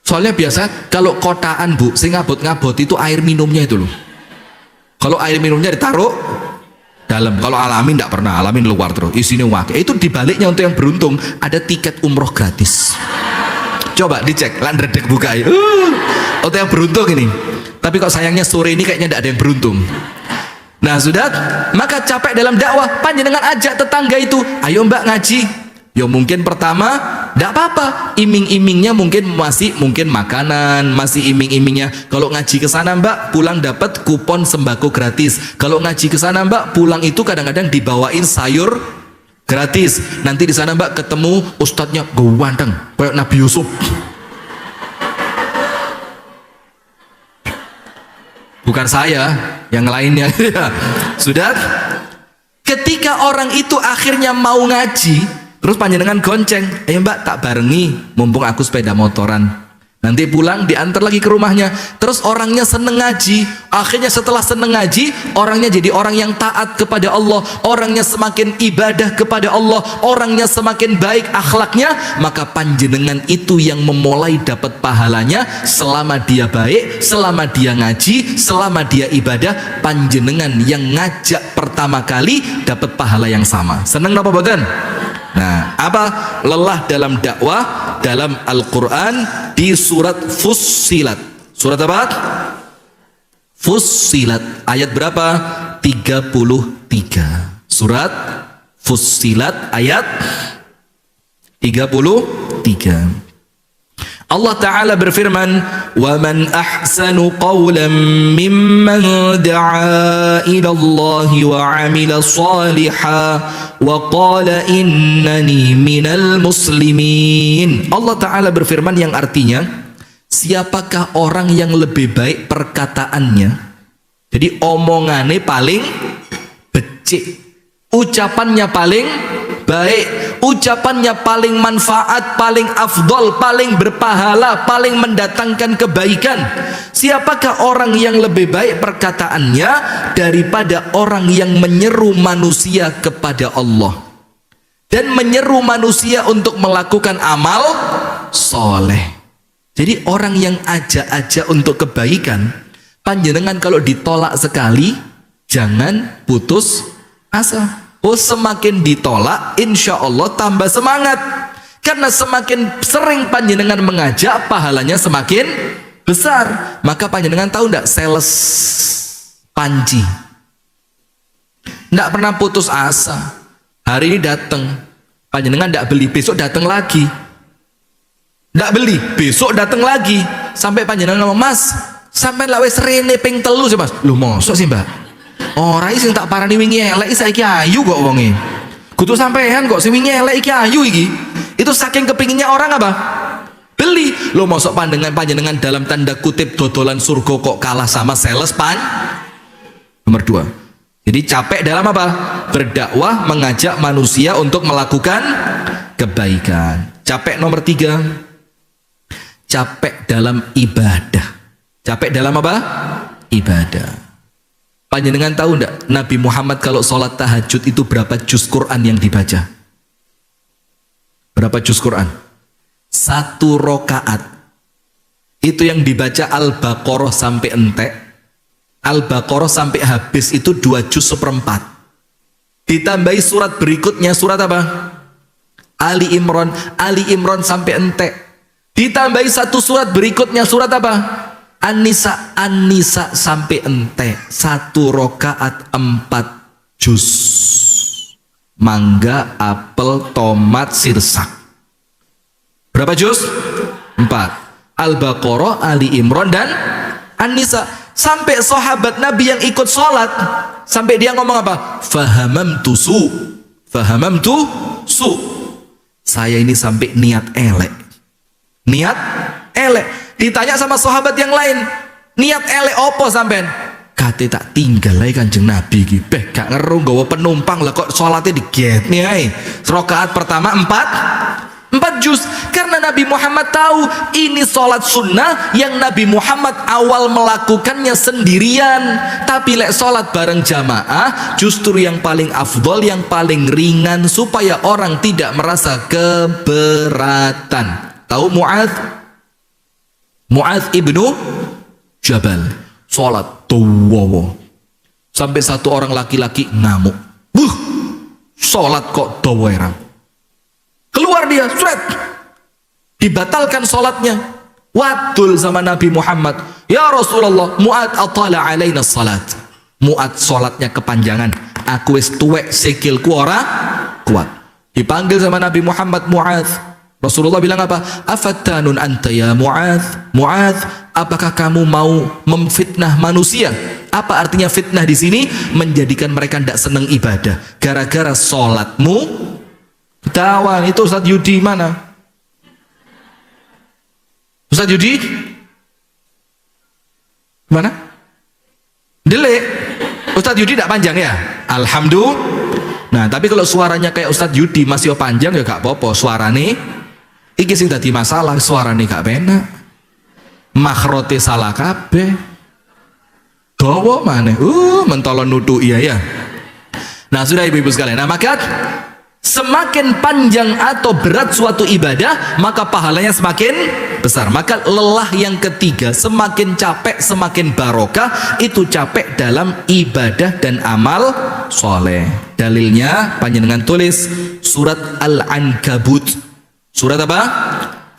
Speaker 1: Soalnya biasa kalau kotaan Bu, sing ngabot-ngabot itu air minumnya itu loh. Kalau air minumnya ditaruh dalam, kalau Alamin tidak pernah, Alamin luar terus. Isinya wakil. Itu dibaliknya untuk yang beruntung ada tiket umroh gratis. Coba dicek, landredek buka. Untuk yang beruntung ini. Tapi kok sayangnya sore ini kayaknya tidak ada yang beruntung. Nah sudah, maka capek dalam dakwah, panjenengan ajak tetangga itu, ayo Mbak ngaji. Ya mungkin pertama tidak apa-apa, iming-imingnya mungkin makanan, masih iming-imingnya. Kalau ngaji ke sana Mbak, pulang dapat kupon sembako gratis. Kalau ngaji ke sana Mbak, pulang itu kadang-kadang dibawain sayur gratis. Nanti di sana Mbak ketemu ustadznya ganteng kayak Nabi Yusuf. Bukan saya, yang lainnya. Sudah, ketika orang itu akhirnya mau ngaji, terus panjenengan gonceng, ayo Mbak tak barengi, mumpung aku sepeda motoran. Nanti pulang diantar lagi ke rumahnya. Terus orangnya seneng ngaji. Akhirnya setelah seneng ngaji, orangnya jadi orang yang taat kepada Allah. Orangnya semakin ibadah kepada Allah. Orangnya semakin baik akhlaknya. Maka panjenengan itu yang memulai dapat pahalanya. Selama dia baik, selama dia ngaji, selama dia ibadah, panjenengan yang ngajak pertama kali dapat pahala yang sama. Seneng apa boten? Nah, apa lelah dalam dakwah dalam Al-Quran di surat Fussilat. Surat apa? Fussilat. Ayat berapa? 33. Surat Fussilat ayat 33. Allah Ta'ala berfirman, wa man ahsanu qawlan mimman da'a ila Allah wa amila salihan wa qala innani minal muslimin. Allah Ta'ala berfirman yang artinya, siapakah orang yang lebih baik perkataannya? Jadi omongannya paling becik, ucapannya paling baik, ucapannya paling manfaat, paling afdol, paling berpahala, paling mendatangkan kebaikan. Siapakah orang yang lebih baik perkataannya daripada orang yang menyeru manusia kepada Allah dan menyeru manusia untuk melakukan amal soleh. Jadi orang yang ajak-ajak untuk kebaikan, panjenengan kalau ditolak sekali jangan putus asa. Semakin ditolak, insya Allah tambah semangat. Karena semakin sering panjenengan mengajak, pahalanya semakin besar. Maka panjenengan tahu enggak, sales panci enggak pernah putus asa. Hari ini datang, panjenengan enggak beli, besok datang lagi. Enggak beli, besok datang lagi. Sampai panjenengan ngomong, Mas, sampai lah wis rene ping telu sih Mas. Lu mosok sih Mbak? Orang sing tak parani wingi elek saiki ayu kok wonge. Kudu sampean kok sing wingi elek iki ayu iki. Itu saking kepinginnya orang apa? Beli. Lo mosok panjenengan dalam tanda kutip dodolan surga kok kalah sama sales pan? Nomor 2. Jadi capek dalam apa? Berdakwah, mengajak manusia untuk melakukan kebaikan. Capek nomor 3. Capek dalam ibadah. Capek dalam apa? Ibadah. Panjenengan tahu enggak, Nabi Muhammad kalau sholat tahajud itu berapa juz Quran yang dibaca? Berapa juz Quran? 1 rakaat itu yang dibaca Al-Baqarah sampai entek. Al-Baqarah sampai habis itu 2 juz 1/4. Ditambahi surat berikutnya, surat apa? Ali Imran. Ali Imran sampai entek. Ditambahi 1 surat berikutnya, surat apa? An-Nisa. An-Nisa sampai entek. 1 rakaat 4 juz. Mangga, apel, tomat, sirsak. Berapa juz? 4. Al-Baqarah, Ali Imran dan An-Nisa. Sampai sahabat Nabi yang ikut sholat, sampai dia ngomong apa? Fahamamtu su. Fahamamtu su. Saya ini sampai niat elek. Niat elek. Ditanya sama sahabat yang lain, niat elek opo sampean? Kate tak tinggal ae Kanjeng Nabi iki. Beh gak ngeru nggawa penumpang lah kok salatnya digetne ae. Rakaat pertama 4 juz. Karena Nabi Muhammad tahu ini salat sunnah yang Nabi Muhammad awal melakukannya sendirian. Tapi lek salat bareng jamaah justru yang paling afdol, yang paling ringan supaya orang tidak merasa keberatan. Tahu Mu'adz ibnu Jabal salat tuwawa sampai satu orang laki-laki ngamuk. Salat kok dawa era. Keluar dia, surat dibatalkan salatnya. Wadul sama Nabi Muhammad, ya Rasulullah, Mu'adz atala alaina salat. Mu'adz salatnya kepanjangan, aku wis tuwek sikilku ora kuat. Dipanggil sama Nabi Muhammad, Mu'adz. Rasulullah bilang apa? Afattanun anta ya Mu'adz. Mu'adz, apakah kamu mau memfitnah manusia? Apa artinya fitnah di sini? Menjadikan mereka tidak senang ibadah gara-gara salatmu. Tawan itu Ustadz Yudi mana? Ustadz Yudi? Mana? Delek. Ustadz Yudi tidak panjang ya? Alhamdulillah. Nah, tapi kalau suaranya kayak Ustadz Yudi masih panjang ya gak apa-apa. Suarane iki sing dadi masalah, suarane gak penak. Makhrote salah kabeh. Dawa maneh. Mentolon nutu iya ya. Nah, sudah ibu-ibu sekalian. Nah, maka semakin panjang atau berat suatu ibadah, maka pahalanya semakin besar. Maka lelah yang ketiga, semakin capek semakin barokah, itu capek dalam ibadah dan amal soleh. Dalilnya panjenengan tulis surat Al-Ankabut. Surat apa?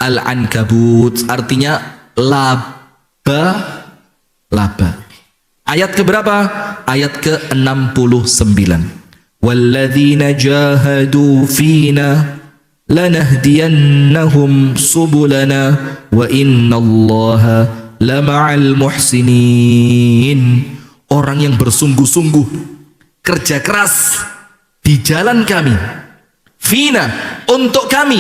Speaker 1: Al-Ankabut, artinya laba. Ayat keberapa? Ayat ke-69. Walladzina jahadu fina lanahdiyannahum subulana wa innallaha lama'al muhsinin. Orang yang bersungguh-sungguh kerja keras di jalan kami, fina, untuk kami,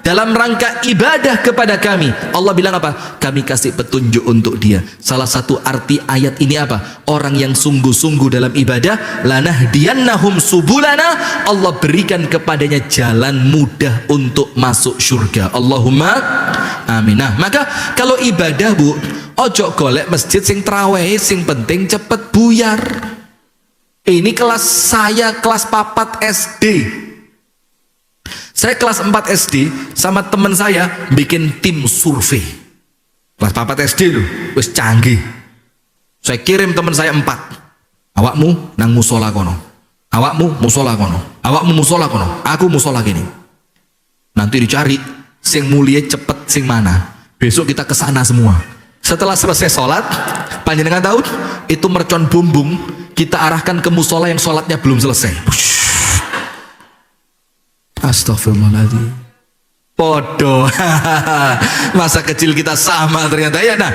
Speaker 1: dalam rangka ibadah kepada kami. Allah bilang apa? Kami kasih petunjuk untuk dia. Salah satu arti ayat ini apa? Orang yang sungguh-sungguh dalam ibadah, lanahdiyannahum subulana, Allah berikan kepadanya jalan mudah untuk masuk surga. Allahumma amin. Nah, maka kalau ibadah bu, ojo golek masjid sing traweh, sing penting cepet buyar. Ini kelas saya kelas 4 SD. Saya kelas 4 SD sama teman saya bikin tim survei. Kelas 4 SD loh, wis canggih. Saya kirim teman saya 4. Awakmu nang musola kono. Awakmu musola kono. Awakmu musola kono. Aku musola gini. Nanti dicari sing mulia cepet sing mana. Besok kita ke sana semua. Setelah selesai sholat, panjenengan tahu itu mercon bumbung kita arahkan ke musola yang sholatnya belum selesai. Astagfirullahaladzim. Podo. Masa kecil kita sama ternyata ya. Nah,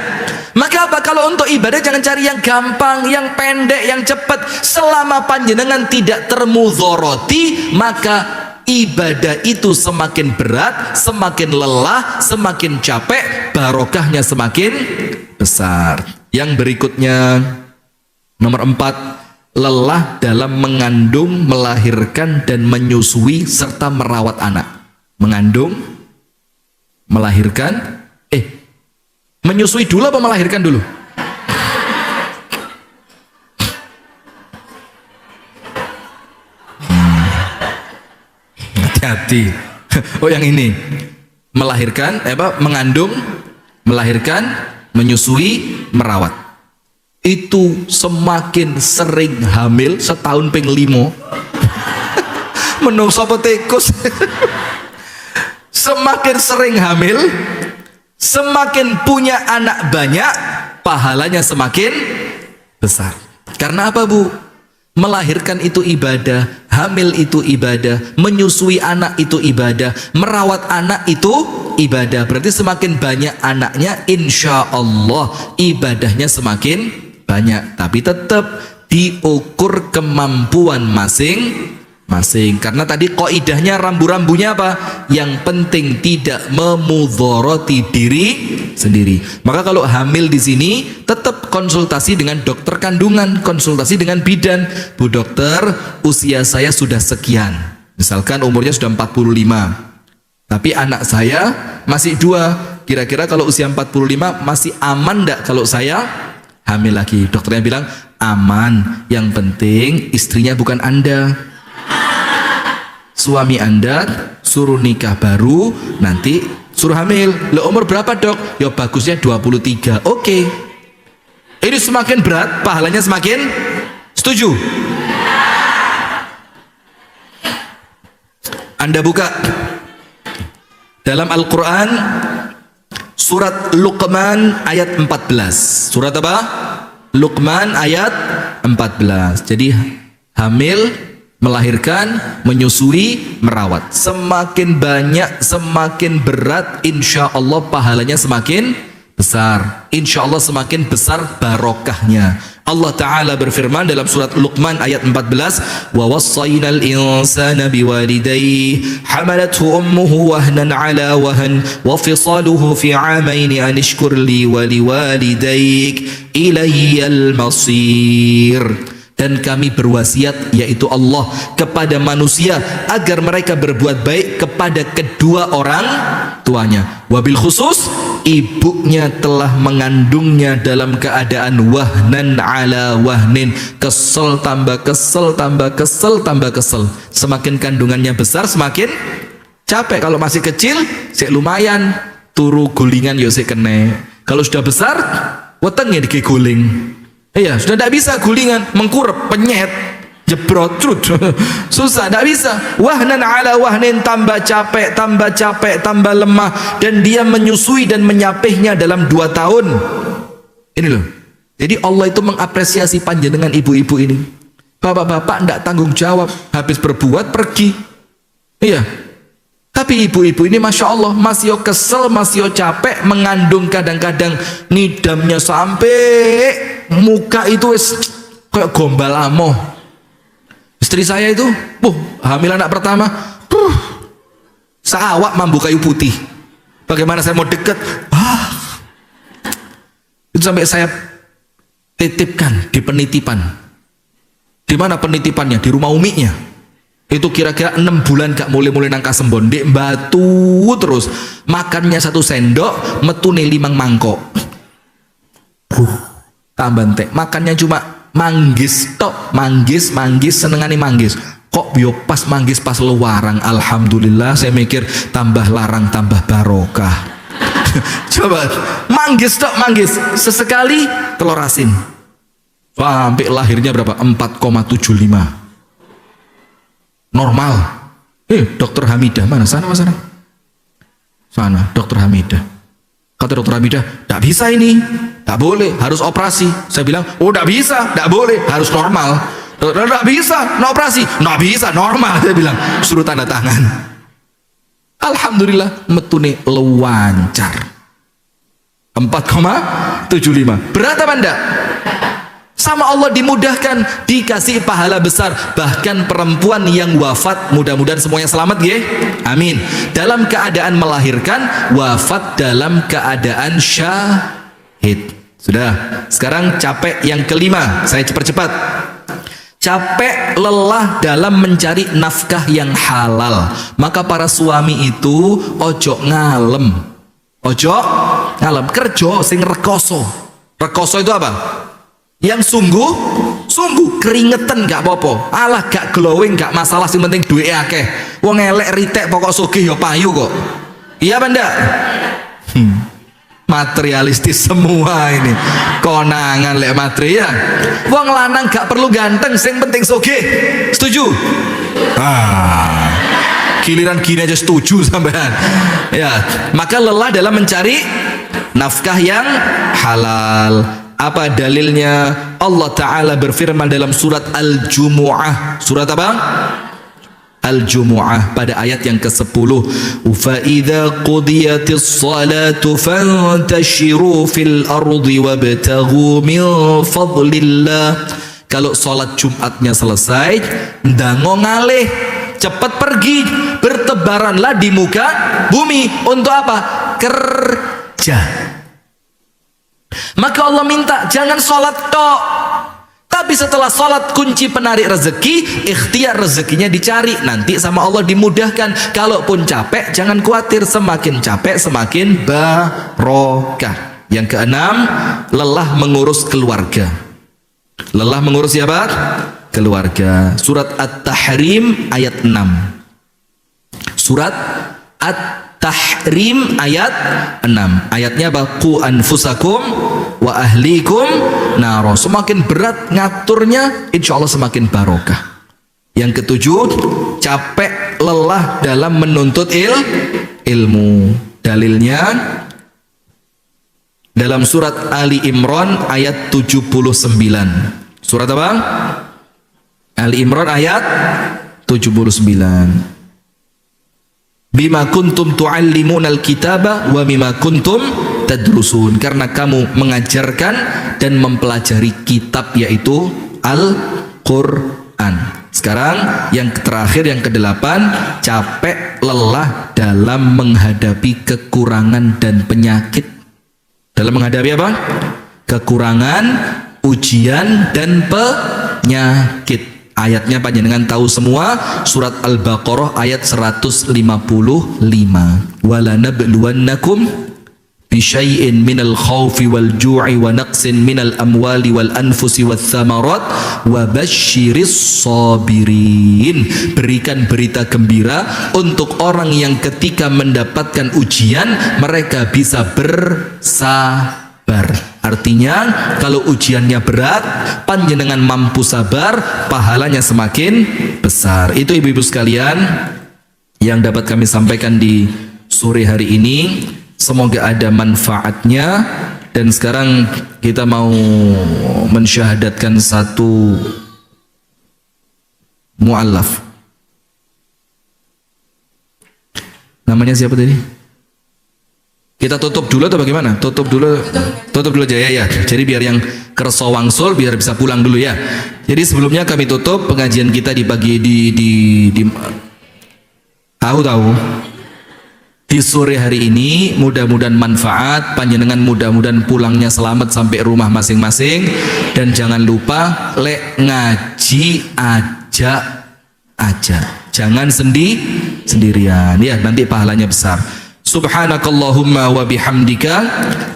Speaker 1: maka apa? Kalau untuk ibadah jangan cari yang gampang, yang pendek, yang cepat. Selama panjenengan tidak termudhoroti, maka ibadah itu semakin berat, semakin lelah, semakin capek, barokahnya semakin besar. Yang berikutnya nomor 4, lelah dalam mengandung, melahirkan dan menyusui serta merawat anak. Mengandung, melahirkan, menyusui dulu apa melahirkan dulu? Hati-hati. Oh yang ini, melahirkan, mengandung, melahirkan, menyusui, merawat. Itu semakin sering hamil, setahun ping 5 menungso tikus. Semakin sering hamil, semakin punya anak banyak, pahalanya semakin besar. Karena apa bu? Melahirkan itu ibadah, hamil itu ibadah, menyusui anak itu ibadah, merawat anak itu ibadah. Berarti semakin banyak anaknya, insya Allah ibadahnya semakin banyak. Tapi tetap diukur kemampuan masing-masing. Karena tadi kaidahnya rambu-rambunya apa? yang penting tidak memudharati diri sendiri. Maka kalau hamil di sini tetap konsultasi dengan dokter kandungan, konsultasi dengan bidan. Bu dokter, usia saya sudah sekian, misalkan umurnya sudah 45, tapi anak saya masih 2. Kira-kira kalau usia 45 masih aman enggak kalau saya hamil lagi? Dokternya bilang aman, yang penting istrinya bukan Anda. Suami Anda suruh nikah baru, nanti suruh hamil. Lo umur berapa dok? Ya bagusnya 23. Oke. Ini semakin berat, pahalanya semakin. Setuju? Anda buka dalam Al-Quran surat Luqman ayat 14. Surat apa? Luqman ayat 14. Jadi hamil, melahirkan, menyusui, merawat. Semakin banyak, semakin berat, insya Allah pahalanya semakin besar. Insya Allah semakin besar barokahnya. Allah Ta'ala berfirman dalam surat Luqman ayat 14, wa wassaynal insana biwalidayhi hamalathu ummuhu wahnan ala wahn wa fisaluhu fi 'amaini an ishkur li wa liwalidayk ilayyal masir. Dan kami berwasiat, yaitu Allah, kepada manusia agar mereka berbuat baik kepada kedua orang tuanya. Wabil khusus, ibunya telah mengandungnya dalam keadaan wahnan ala wahnin, kesel tambah kesel tambah kesel tambah kesel. Semakin kandungannya besar semakin capek. Kalau masih kecil sik lumayan, turu gulingan yo sik kene. Kalau sudah besar wetenge diguling. Iya, sudah tidak bisa gulingan, mengkurep, penyet, jebrot, trut. Susah, tidak bisa. Wahnan ala wahnin, tambah capek, tambah lemah, dan dia menyusui dan menyapihnya dalam 2 tahun. Ini loh. Jadi Allah itu mengapresiasi panjenengan ibu-ibu ini. Bapak-bapak tidak tanggung jawab, habis berbuat pergi. Iya. Tapi ibu-ibu ini Masya Allah masih kesel, masih capek, mengandung kadang-kadang ngidamnya sampai muka itu kayak gombal amoh. Istri saya itu hamil anak pertama, sawak mambu kayu putih. Bagaimana saya mau deket, itu sampai saya titipkan di penitipan. Di mana penitipannya? Di rumah uminya. Itu kira-kira 6 bulan gak mulai-mulai nang Kasembon, dek batu terus. Makannya 1 sendok, metune 5 mangkok. Tambah entek, makannya cuma manggis tok, manggis, senengane manggis. Kok bio pas manggis pas lewarang, alhamdulillah saya mikir tambah larang tambah barokah. Coba manggis tok, manggis sesekali telur asin. Sampai lahirnya berapa? 4,75. Normal. Dokter Hamidah mana? Sana. Dokter Hamidah. Kata Dokter Hamidah, tidak bisa ini, tidak boleh, harus operasi. Saya bilang, oh tidak bisa, tidak boleh, harus normal. Tidak bisa, no operasi, tidak bisa, normal. Saya bilang, suruh tanda tangan. Alhamdulillah, metune lewancar. 4,75. Berat apa enggak? Sama Allah dimudahkan, dikasih pahala besar. Bahkan perempuan yang wafat, mudah-mudahan semuanya selamat ya, amin, dalam keadaan melahirkan, wafat dalam keadaan syahid. Sudah, sekarang capek yang kelima, saya cepat-cepat. Capek lelah dalam mencari nafkah yang halal. Maka para suami itu ojo ngalem, kerja sing rekoso. Rekoso itu apa? Yang sungguh keringetan gak apa-apa, alah gak glowing gak masalah, yang penting duit akeh. Wong elek ritek pokok sugih ya payu kok. Iya apa ndak? Materialistis semua ini, konangan lek material. Wong lanang gak perlu ganteng, yang penting sugih. Setuju? Giliran gini aja setuju sampean. Ya, maka lelah dalam mencari nafkah yang halal. Apa dalilnya? Allah Ta'ala berfirman dalam surat Al-Jumu'ah. Surat apa? Al-Jumu'ah pada ayat yang ke-10. فَإِذَا قُضِيَتِ الصَّلَاةُ فَانْتَشِرُوا فِي الْأَرْضِ وَابْتَغُوا مِنْ فَضْلِ اللَّهِ. Kalau sholat Jumatnya selesai, ndango ngalih, cepat pergi, bertebaranlah di muka bumi. Untuk apa? Kerja. Maka Allah minta jangan sholat tok, tapi setelah sholat kunci penarik rezeki, ikhtiar rezekinya dicari, nanti sama Allah dimudahkan. Kalaupun capek jangan khawatir, semakin capek semakin barokah. Yang keenam, lelah mengurus keluarga. Lelah mengurus siapa? Keluarga. Surat At-Tahrim ayat 6. Surat At-Tahrim ayat 6. Ayatnya apa? Qu anfusakum wa ahlikum naro. Semakin berat ngaturnya, insya Allah semakin barokah. Yang ketujuh, capek lelah dalam menuntut ilmu. Dalilnya dalam surat Ali Imran ayat 79. Surat apa? Ali Imran ayat 79. Bima kuntum tu'allimunal kitaba wa bima kuntum tadrusun. Karena kamu mengajarkan dan mempelajari kitab, yaitu Al-Quran. Sekarang yang terakhir, yang ke-8, capek lelah dalam menghadapi kekurangan dan penyakit. Dalam menghadapi apa? Kekurangan, ujian dan penyakit. Ayatnya panjenengan tahu semua, surat Al-Baqarah ayat 155. Wala nabluwannakum bisyai'in minal khawfi wal ju'i wa naqsin minal amwali wal anfusi wal thamarat wa basyiris sabirin. Berikan berita gembira untuk orang yang ketika mendapatkan ujian mereka bisa bersabar. Artinya kalau ujiannya berat, panjenengan mampu sabar, pahalanya semakin besar. Itu ibu-ibu sekalian yang dapat kami sampaikan di sore hari ini. Semoga ada manfaatnya. Dan sekarang kita mau mensyahadatkan satu mu'allaf. Namanya siapa tadi? Kita tutup dulu atau bagaimana? Tutup dulu aja ya. Jadi biar yang kerso wangsul biar bisa pulang dulu ya. Jadi sebelumnya kami tutup pengajian kita dibagi di tahu di sore hari ini. Mudah-mudahan manfaat, panjenengan mudah-mudahan pulangnya selamat sampai rumah masing-masing. Dan jangan lupa lek ngaji aja. Jangan sendirian ya, nanti pahalanya besar. Subhanakallahumma wa bihamdika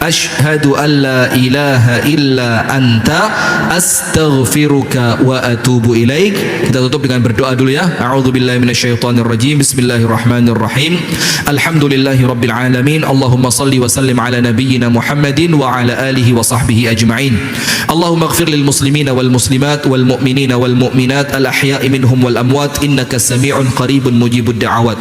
Speaker 1: asyhadu an la ilaha illa anta astaghfiruka wa atubu ilaik. Kita tutup dengan berdoa dulu ya. A'udzubillahi minasyaitonir rajim. Bismillahirrahmanirrahim. Alhamdulillahi rabbil alamin. Allahumma salli wa sallim ala nabiyyina Muhammadin wa ala alihi wa sahbihi ajma'in. Allahumma ighfir lil muslimina wal muslimat wal mu'minina wal mu'minat al ahya'i minhum wal amwat innaka sami'un qaribun mujibud da'awat.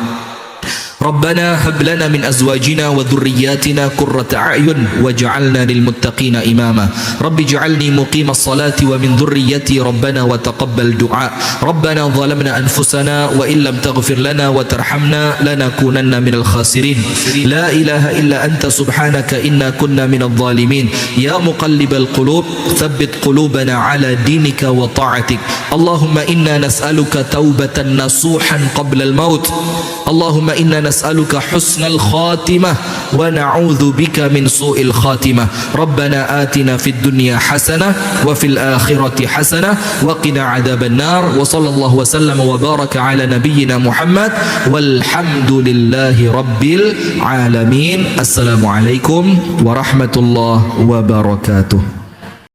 Speaker 1: ربنا هب لنا من أزواجنا وذرياتنا قرة أعين واجعلنا للمتقين إماما رب اجعلني مقيم الصلاة ومن ذريتي ربنا وتقبل دعاء ربنا ظلمنا أنفسنا وإن لم تغفر لنا وترحمنا لنكونن من الخاسرين لا إله إلا أنت سبحانك إنا كنا من الظالمين يا مقلب القلوب ثبت قلوبنا على دينك وطاعتك اللهم إنا نسألك توبة نصوحا قبل الموت اللهم إنا نسألك حسن الخاتمة ونعوذ بك من سوء الخاتمة ربنا آتنا في الدنيا حسنة وفي الآخرة حسنة وقنا عذاب النار وصلى الله وسلم وبارك على نبينا محمد والحمد لله رب العالمين السلام عليكم ورحمة الله وبركاته.